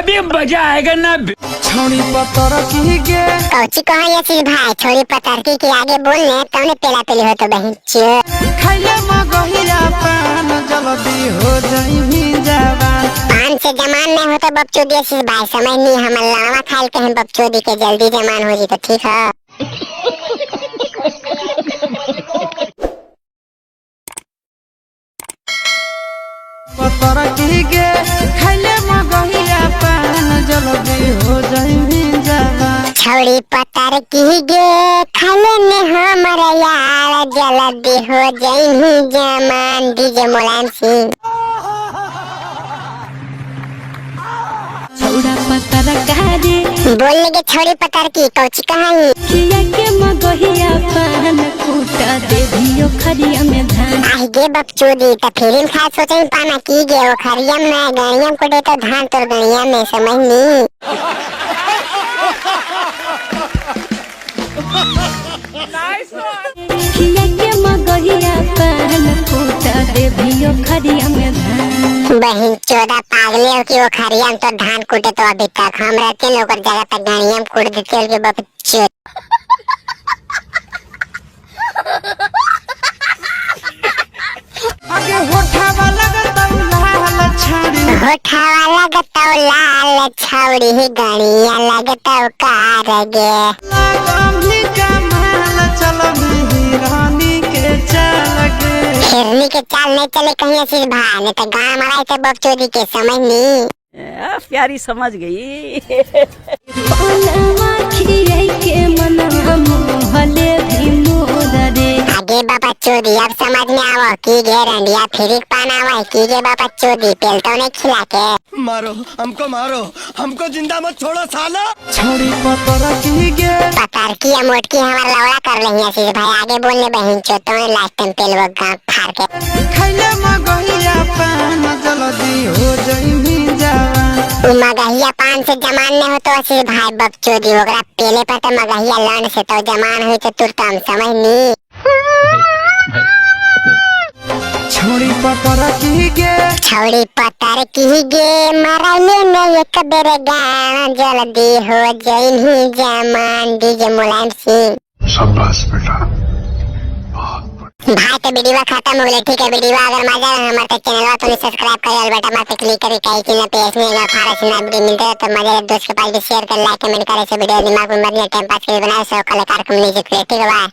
अभी मजा आएगा ना। छोड़ी पतर की गे कौची कहा ये चीज भाई, छोड़ी पतरकी के आगे बोलने तौने पेला पेली हो तो बहन खैले मगहिया पान जल्दी हो जाई जवान। पान से जमान नहीं हो तो बपचोदी चीज भाई, समझ नहीं हम लावा खाल के हम बपचोदी के जल्दी जमान हो जी तो ठीक है। पतर की गे खैले मगहिया पान जल्दी हो जाई जवान। छोड़ी पतर की गे खाले ने हमारा यार जल्दी हो जाई जमान। डीजे मुलायम सिंह। छोड़ा पतर कहारी बोलने के छोड़ी पतर की कौची कहानी। किया के मगहिया पान कूटा दे दियो खरिया में धान। आई गे बपचोदी तो फिल्म खा सोचे पाना की गे वो खरिया में गणिया को दे तो धान तोर गणिया में, समझ नहीं। किया के मगहिया पान कूटा दे दियो खरिया में धान। बहन चौदह पागले हो कि वो खरिया में तो धान कूटे तो अभी तक हम रहते हैं लोग जगह तक गणिया में कूट देते हो कि बपचोद। आगे होठावा लगता लाल छाड़ी होठावा लगता लाल छौड़ी ही गणिया लगता कार गे। लगमली कमाल चलबी रानी के चल गे। हिरनी के चाल नहीं चले कहीं ऐसी भाई, नहीं तो गाँव हमारा ऐसे बपचोदी के, समझ नहीं। प्यारी समझ गई। पलवा खियाई के मनवा मोहले भी मोरा रे। आगे बाबा चोदी अब समझ में आवो की गे रंडिया फिर पाना हुआ की गे बाबा चोदी पेल तो नहीं खिला के। मारो हमको जिंदा मत छोड़ो साला। छोड़ी पतर की गे पतर की मोटकी हमारा लौड़ा कर रही है भाई, आगे बोलने बहन चो तो लास्ट टाइम पेल वो गाँव फाड़ के। खैले मगहिया पान जल्दी हो जाई जवान। मगहिया पान से जमान नहीं हो तो ऐसे भाई बपचोदी होगा पेले पर तो मगहिया लौंड से तो जमान हुई तो तुरंत हम समझ नहीं। छोड़ी पतर की गे छोड़ी पतर की गे मरले में एक बेर गान जल्दी हो जाई जमान। डीजे मुलायम सिंह। शाबाश बेटा। भाई तो वीडियो खत्म हो गई, ठीक है। वीडियो अगर मजा आया हमारे चैनल तो सब्सक्राइब कर बेल बटन पर क्लिक करके कहीं की ना पेज में अगर फारस ना वीडियो मिलते है तो मजे दोस्त के पास भी शेयर कर, लाइक कमेंट करे से वीडियो दिमाग में मत टाइम पास के बनाए सो कलाकार को लीजिए, ठीक है।